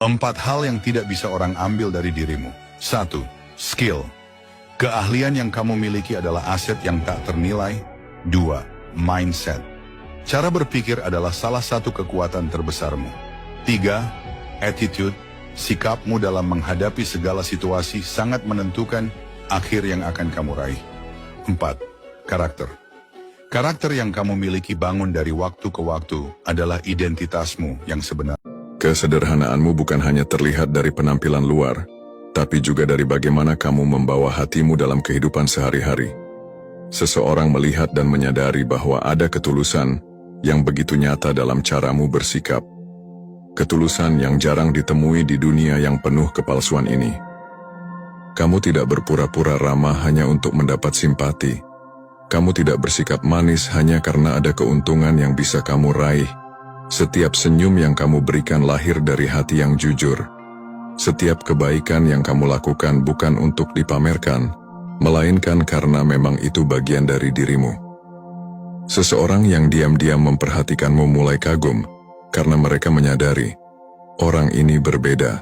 4 hal yang tidak bisa orang ambil dari dirimu. 1. Skill. Keahlian yang kamu miliki adalah aset yang tak ternilai. 2. Mindset. Cara berpikir adalah salah satu kekuatan terbesarmu. 3. Attitude. Sikapmu dalam menghadapi segala situasi sangat menentukan akhir yang akan kamu raih. 4. Karakter. Karakter yang kamu miliki bangun dari waktu ke waktu adalah identitasmu yang sebenarnya. Kesederhanaanmu bukan hanya terlihat dari penampilan luar, tapi juga dari bagaimana kamu membawa hatimu dalam kehidupan sehari-hari. Seseorang melihat dan menyadari bahwa ada ketulusan yang begitu nyata dalam caramu bersikap. Ketulusan yang jarang ditemui di dunia yang penuh kepalsuan ini. Kamu tidak berpura-pura ramah hanya untuk mendapat simpati. Kamu tidak bersikap manis hanya karena ada keuntungan yang bisa kamu raih. Setiap senyum yang kamu berikan lahir dari hati yang jujur. Setiap kebaikan yang kamu lakukan bukan untuk dipamerkan, melainkan karena memang itu bagian dari dirimu. Seseorang yang diam-diam memperhatikanmu mulai kagum, karena mereka menyadari, orang ini berbeda.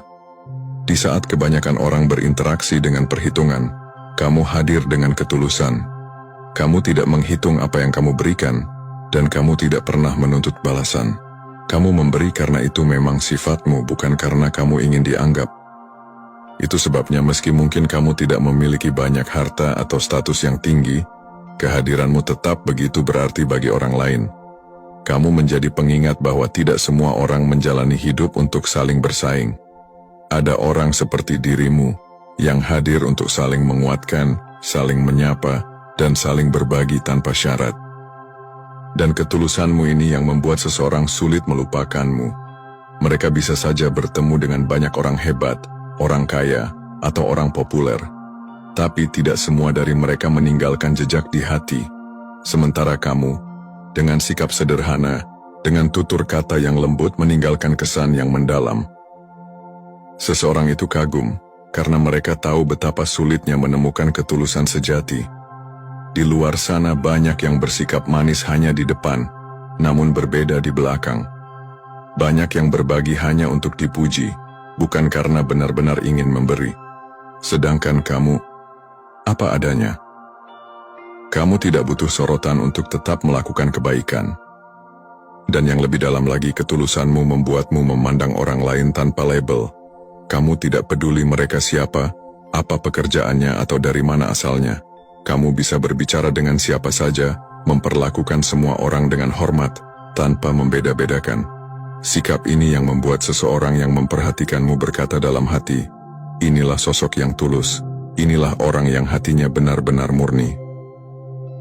Di saat kebanyakan orang berinteraksi dengan perhitungan, kamu hadir dengan ketulusan. Kamu tidak menghitung apa yang kamu berikan, dan kamu tidak pernah menuntut balasan. Kamu memberi karena itu memang sifatmu, bukan karena kamu ingin dianggap. Itu sebabnya meski mungkin kamu tidak memiliki banyak harta atau status yang tinggi, kehadiranmu tetap begitu berarti bagi orang lain. Kamu menjadi pengingat bahwa tidak semua orang menjalani hidup untuk saling bersaing. Ada orang seperti dirimu yang hadir untuk saling menguatkan, saling menyapa, dan saling berbagi tanpa syarat. Dan ketulusanmu ini yang membuat seseorang sulit melupakanmu. Mereka bisa saja bertemu dengan banyak orang hebat, orang kaya, atau orang populer. Tapi tidak semua dari mereka meninggalkan jejak di hati. Sementara kamu, dengan sikap sederhana, dengan tutur kata yang lembut meninggalkan kesan yang mendalam. Seseorang itu kagum, karena mereka tahu betapa sulitnya menemukan ketulusan sejati. Di luar sana banyak yang bersikap manis hanya di depan, namun berbeda di belakang. Banyak yang berbagi hanya untuk dipuji, bukan karena benar-benar ingin memberi. Sedangkan kamu, apa adanya. Kamu tidak butuh sorotan untuk tetap melakukan kebaikan. Dan yang lebih dalam lagi, ketulusanmu membuatmu memandang orang lain tanpa label. Kamu tidak peduli mereka siapa, apa pekerjaannya atau dari mana asalnya. Kamu bisa berbicara dengan siapa saja, memperlakukan semua orang dengan hormat, tanpa membeda-bedakan. Sikap ini yang membuat seseorang yang memperhatikanmu berkata dalam hati, inilah sosok yang tulus, inilah orang yang hatinya benar-benar murni.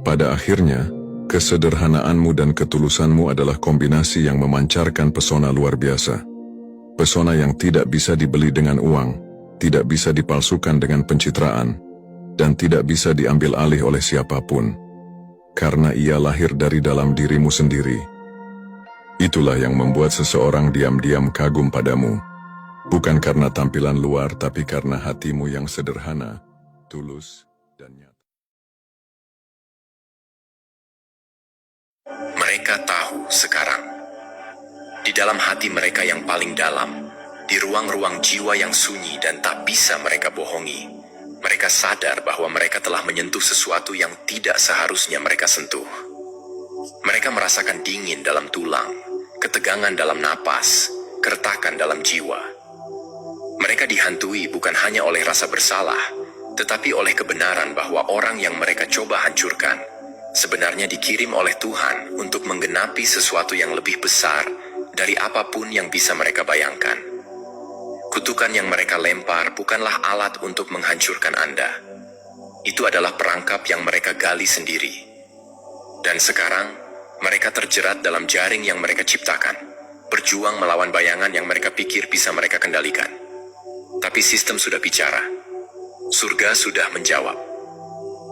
Pada akhirnya, kesederhanaanmu dan ketulusanmu adalah kombinasi yang memancarkan pesona luar biasa. Pesona yang tidak bisa dibeli dengan uang, tidak bisa dipalsukan dengan pencitraan, dan tidak bisa diambil alih oleh siapapun. Karena ia lahir dari dalam dirimu sendiri. Itulah yang membuat seseorang diam-diam kagum padamu. Bukan karena tampilan luar, tapi karena hatimu yang sederhana, tulus, dan nyata. Mereka tahu sekarang, di dalam hati mereka yang paling dalam, di ruang-ruang jiwa yang sunyi dan tak bisa mereka bohongi, mereka sadar bahwa mereka telah menyentuh sesuatu yang tidak seharusnya mereka sentuh. Mereka merasakan dingin dalam tulang, ketegangan dalam napas, keretakan dalam jiwa. Mereka dihantui bukan hanya oleh rasa bersalah, tetapi oleh kebenaran bahwa orang yang mereka coba hancurkan sebenarnya dikirim oleh Tuhan untuk menggenapi sesuatu yang lebih besar dari apapun yang bisa mereka bayangkan. Kutukan yang mereka lempar bukanlah alat untuk menghancurkan Anda. Itu adalah perangkap yang mereka gali sendiri. Dan sekarang, mereka terjerat dalam jaring yang mereka ciptakan, berjuang melawan bayangan yang mereka pikir bisa mereka kendalikan. Tapi sistem sudah bicara. Surga sudah menjawab.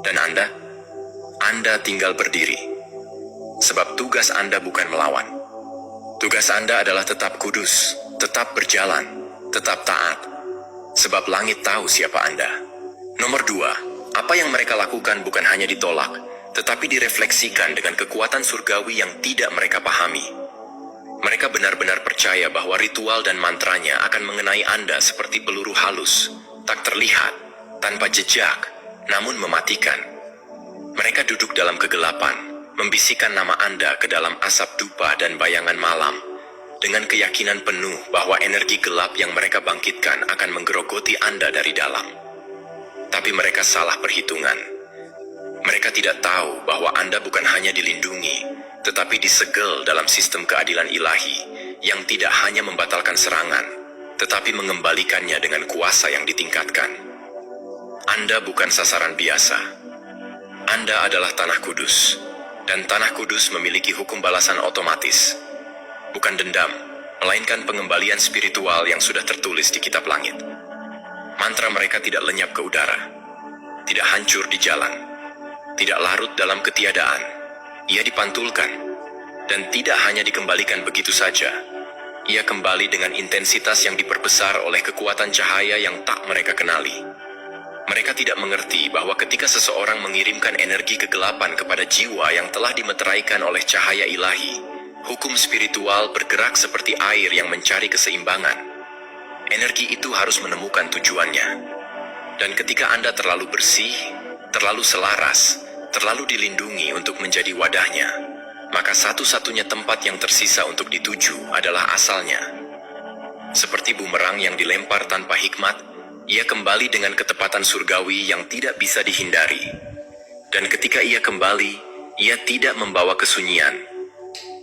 Dan Anda tinggal berdiri. Sebab tugas Anda bukan melawan. Tugas Anda adalah tetap kudus, tetap berjalan, tetap taat. Sebab langit tahu siapa Anda. Nomor 2, apa yang mereka lakukan bukan hanya ditolak, tetapi direfleksikan dengan kekuatan surgawi yang tidak mereka pahami. Mereka benar-benar percaya bahwa ritual dan mantranya akan mengenai Anda seperti peluru halus, tak terlihat, tanpa jejak, namun mematikan. Mereka duduk dalam kegelapan, membisikkan nama Anda ke dalam asap dupa dan bayangan malam, dengan keyakinan penuh bahwa energi gelap yang mereka bangkitkan akan menggerogoti Anda dari dalam. Tapi mereka salah perhitungan. Mereka tidak tahu bahwa Anda bukan hanya dilindungi, tetapi disegel dalam sistem keadilan ilahi yang tidak hanya membatalkan serangan, tetapi mengembalikannya dengan kuasa yang ditingkatkan. Anda bukan sasaran biasa. Anda adalah Tanah Kudus, dan Tanah Kudus memiliki hukum balasan otomatis. Bukan dendam, melainkan pengembalian spiritual yang sudah tertulis di kitab langit. Mantra mereka tidak lenyap ke udara, tidak hancur di jalan, tidak larut dalam ketiadaan. Ia dipantulkan, dan tidak hanya dikembalikan begitu saja. Ia kembali dengan intensitas yang diperbesar oleh kekuatan cahaya yang tak mereka kenali. Mereka tidak mengerti bahwa ketika seseorang mengirimkan energi kegelapan kepada jiwa yang telah dimeteraikan oleh cahaya ilahi, hukum spiritual bergerak seperti air yang mencari keseimbangan. Energi itu harus menemukan tujuannya. Dan ketika Anda terlalu bersih, terlalu selaras, terlalu dilindungi untuk menjadi wadahnya, maka satu-satunya tempat yang tersisa untuk dituju adalah asalnya. Seperti bumerang yang dilempar tanpa hikmat, ia kembali dengan ketepatan surgawi yang tidak bisa dihindari. Dan ketika ia kembali, ia tidak membawa kesunyian.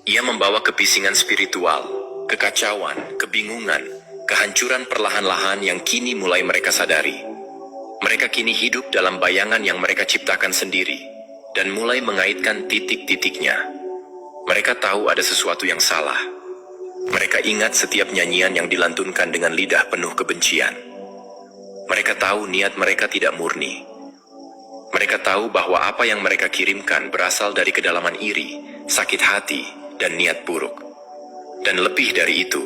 Ia membawa kebisingan spiritual, kekacauan, kebingungan, kehancuran perlahan-lahan yang kini mulai mereka sadari. Mereka kini hidup dalam bayangan yang mereka ciptakan sendiri, dan mulai mengaitkan titik-titiknya. Mereka tahu ada sesuatu yang salah. Mereka ingat setiap nyanyian yang dilantunkan dengan lidah penuh kebencian. Mereka tahu niat mereka tidak murni. Mereka tahu bahwa apa yang mereka kirimkan berasal dari kedalaman iri, sakit hati, dan niat buruk. Dan lebih dari itu,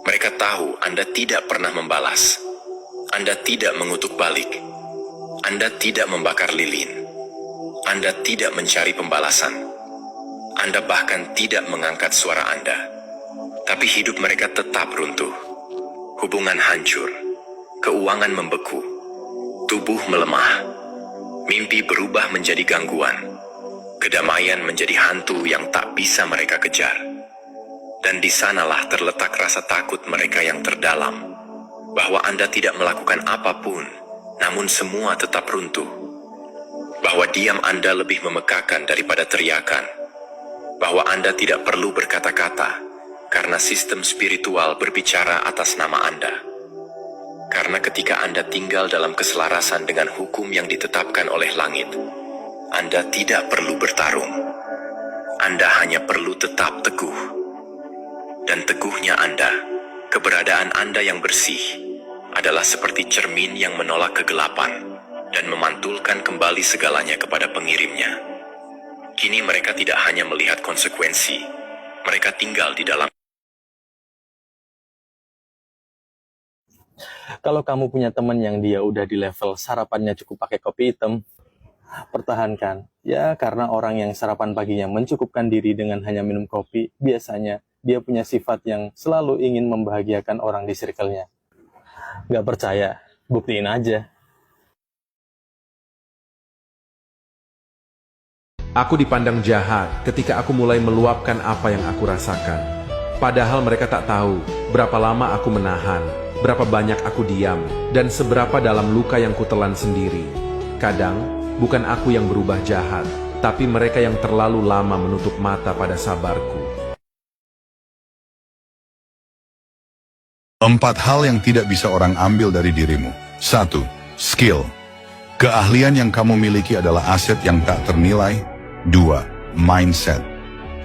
mereka tahu Anda tidak pernah membalas. Anda tidak mengutuk balik. Anda tidak membakar lilin. Anda tidak mencari pembalasan. Anda bahkan tidak mengangkat suara Anda. Tapi hidup mereka tetap runtuh. Hubungan hancur. Keuangan membeku. Tubuh melemah. Mimpi berubah menjadi gangguan. Kedamaian menjadi hantu yang tak bisa mereka kejar. Dan di sanalah terletak rasa takut mereka yang terdalam, bahwa Anda tidak melakukan apapun, namun semua tetap runtuh. Bahwa diam Anda lebih memekakan daripada teriakan. Bahwa Anda tidak perlu berkata-kata, karena sistem spiritual berbicara atas nama Anda. Karena ketika Anda tinggal dalam keselarasan dengan hukum yang ditetapkan oleh langit, Anda tidak perlu bertarung. Anda hanya perlu tetap teguh. Dan teguhnya Anda, keberadaan Anda yang bersih, adalah seperti cermin yang menolak kegelapan dan memantulkan kembali segalanya kepada pengirimnya. Kini mereka tidak hanya melihat konsekuensi, mereka tinggal di dalam. Kalau kamu punya teman yang dia udah di level sarapannya cukup pakai kopi hitam, pertahankan. Ya, karena orang yang sarapan paginya mencukupkan diri dengan hanya minum kopi, biasanya dia punya sifat yang selalu ingin membahagiakan orang di circle-nya. Gak percaya? Buktiin aja. Aku dipandang jahat ketika aku mulai meluapkan apa yang aku rasakan. Padahal mereka tak tahu berapa lama aku menahan, berapa banyak aku diam, dan seberapa dalam luka yang kutelan sendiri. Kadang, bukan aku yang berubah jahat, tapi mereka yang terlalu lama menutup mata pada sabarku. 4 hal yang tidak bisa orang ambil dari dirimu. 1. Skill. Keahlian yang kamu miliki adalah aset yang tak ternilai. 2. Mindset.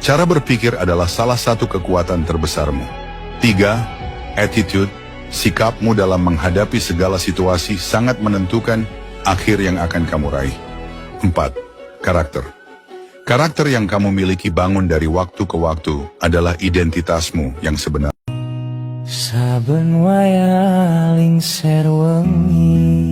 Cara berpikir adalah salah satu kekuatan terbesarmu. 3. Attitude. Sikapmu dalam menghadapi segala situasi sangat menentukan akhir yang akan kamu raih. 4. Karakter. Karakter yang kamu miliki bangun dari waktu ke waktu adalah identitasmu yang sebenarnya. Saben wayah lingser wengi